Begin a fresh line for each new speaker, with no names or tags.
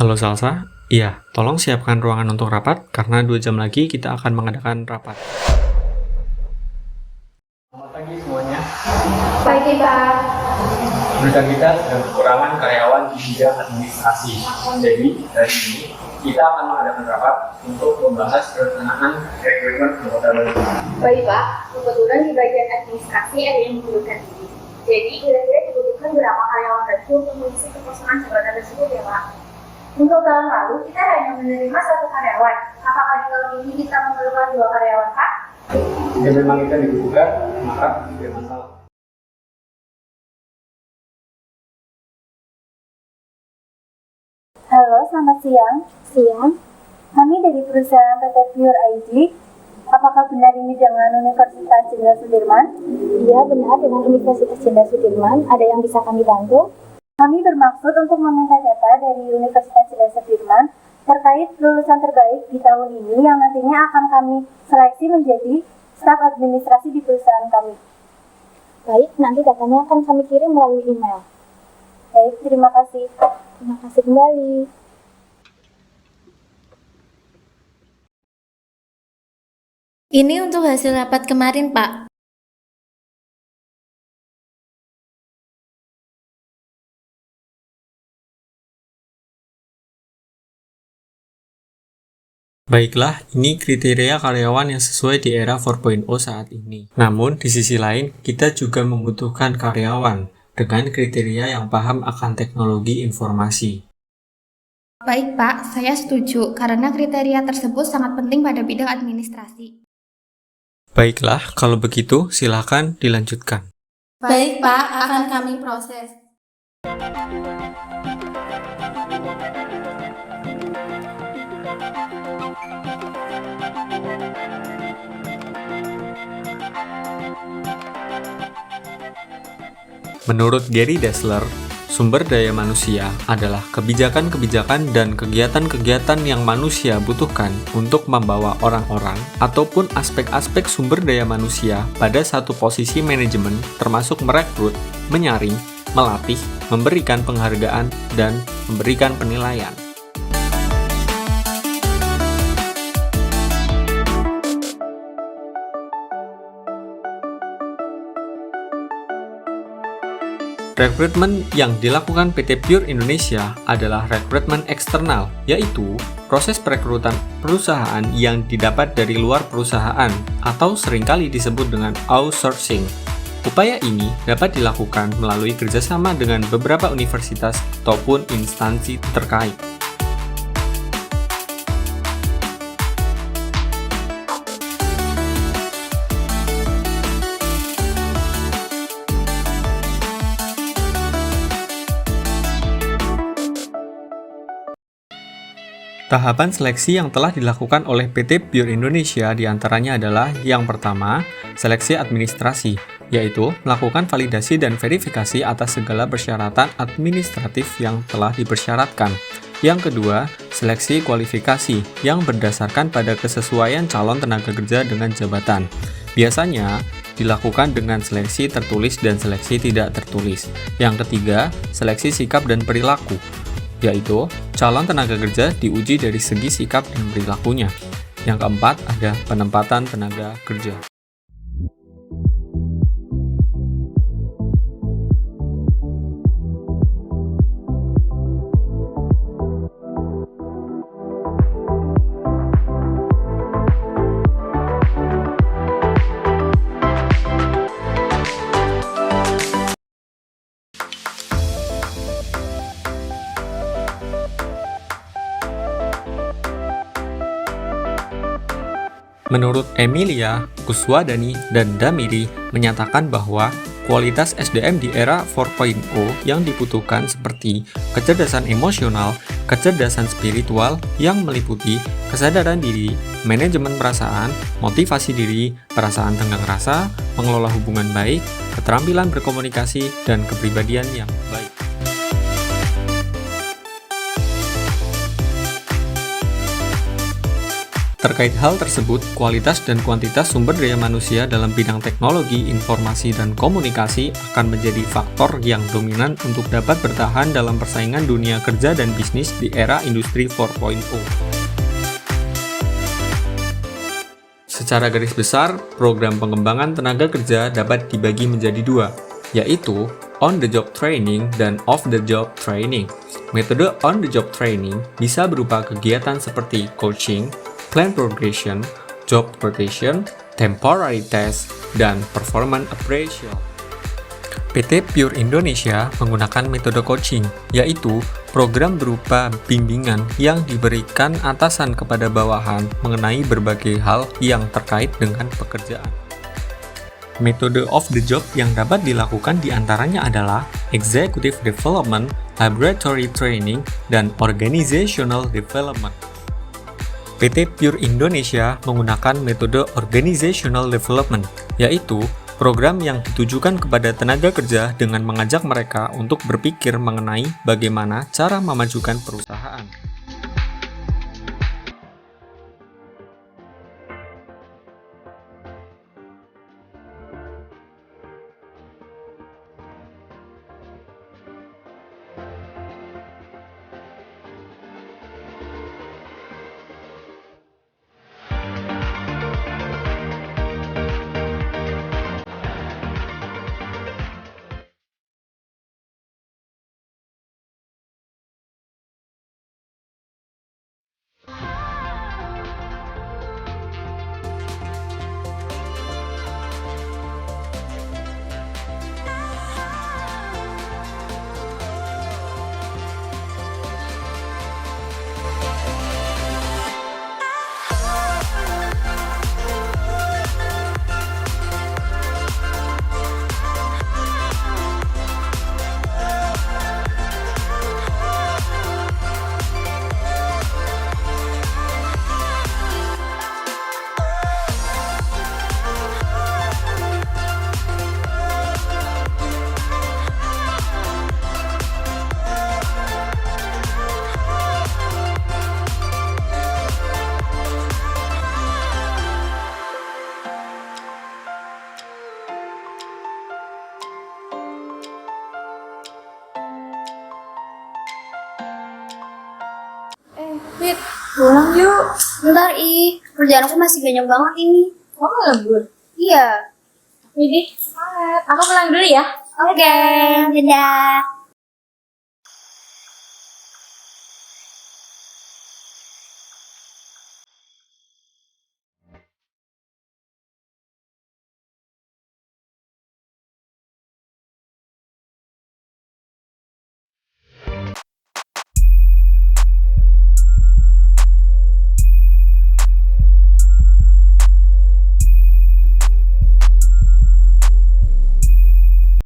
Halo Salsa, iya, tolong siapkan ruangan untuk rapat karena 2 jam lagi kita akan mengadakan rapat. Selamat pagi semuanya.
Pagi, Pak.
Perusahaan kita sedang kekurangan karyawan di bidang administrasi. Jadi, dari ini kita akan mengadakan rapat untuk membahas perencanaan rekrutmen anggota baru.
Baik, Pak. Kebetulan di bagian administrasi ada yang membutuhkan diri. Jadi, kira-kira dibutuhkan berapa karyawan baru untuk mengisi kekosongan jabatan tersebut ya, Pak? Untuk tahun lalu, kita hanya menerima 1 karyawan. Apakah di tahun ini kita memerlukan 2 karyawan, Pak?
Jika memang kita dibutuhkan, maka tidak masalah.
Halo, selamat siang. Siang. Kami dari perusahaan PT Pure ID. Apakah benar ini dengan Universitas Jenderal Sudirman?
Iya, benar, dengan Universitas Jenderal Sudirman. Ada yang bisa kami bantu?
Kami bermaksud untuk meminta data dari Universitas Jenderal Sudirman terkait lulusan terbaik di tahun ini yang nantinya akan kami seleksi menjadi staf administrasi di perusahaan kami.
Baik, nanti datanya akan kami kirim melalui email.
Baik, terima kasih.
Terima kasih kembali.
Ini untuk hasil rapat kemarin, Pak.
Baiklah, ini kriteria karyawan yang sesuai di era 4.0 saat ini. Namun, di sisi lain, kita juga membutuhkan karyawan dengan kriteria yang paham akan teknologi informasi.
Baik, Pak. Saya setuju karena kriteria tersebut sangat penting pada bidang administrasi.
Baiklah, kalau begitu silakan dilanjutkan.
Baik, Pak. Akan kami proses.
Menurut Gary Dessler, sumber daya manusia adalah kebijakan-kebijakan dan kegiatan-kegiatan yang manusia butuhkan untuk membawa orang-orang ataupun aspek-aspek sumber daya manusia pada satu posisi manajemen termasuk merekrut, menyaring, melatih, memberikan penghargaan, dan memberikan penilaian. Rekrutmen yang dilakukan PT Pure Indonesia adalah rekrutmen eksternal, yaitu proses perekrutan perusahaan yang didapat dari luar perusahaan atau seringkali disebut dengan outsourcing. Upaya ini dapat dilakukan melalui kerjasama dengan beberapa universitas ataupun instansi terkait. Tahapan seleksi yang telah dilakukan oleh PT Pure Indonesia diantaranya adalah yang pertama, seleksi administrasi, yaitu melakukan validasi dan verifikasi atas segala persyaratan administratif yang telah dipersyaratkan. Yang kedua, seleksi kualifikasi yang berdasarkan pada kesesuaian calon tenaga kerja dengan jabatan. Biasanya dilakukan dengan seleksi tertulis dan seleksi tidak tertulis. Yang ketiga, seleksi sikap dan perilaku, yaitu calon tenaga kerja diuji dari segi sikap dan perilakunya. Yang keempat, ada penempatan tenaga kerja. Menurut Emilia, Kuswadani, dan Damiri menyatakan bahwa kualitas SDM di era 4.0 yang dibutuhkan seperti kecerdasan emosional, kecerdasan spiritual yang meliputi kesadaran diri, manajemen perasaan, motivasi diri, perasaan tenggang rasa, mengelola hubungan baik, keterampilan berkomunikasi, dan kepribadian yang baik. Terkait hal tersebut, kualitas dan kuantitas sumber daya manusia dalam bidang teknologi, informasi, dan komunikasi akan menjadi faktor yang dominan untuk dapat bertahan dalam persaingan dunia kerja dan bisnis di era industri 4.0. Secara garis besar, program pengembangan tenaga kerja dapat dibagi menjadi dua, yaitu on-the-job training dan off-the-job training. Metode on-the-job training bisa berupa kegiatan seperti coaching, plan progression, job rotation, temporary test, dan performance appraisal. PT Pure Indonesia menggunakan metode coaching, yaitu program berupa bimbingan yang diberikan atasan kepada bawahan mengenai berbagai hal yang terkait dengan pekerjaan. Metode off the job yang dapat dilakukan diantaranya adalah executive development, laboratory training, dan organizational development. PT Pure Indonesia menggunakan metode organizational development, yaitu program yang ditujukan kepada tenaga kerja dengan mengajak mereka untuk berpikir mengenai bagaimana cara memajukan perusahaan.
Fit, pulang yuk. Bentar, kerjaan aku masih banyak banget ini.
Kamu lembur?
Iya.
Jadi, semangat. Aku pulang dulu ya.
Oke, dadah.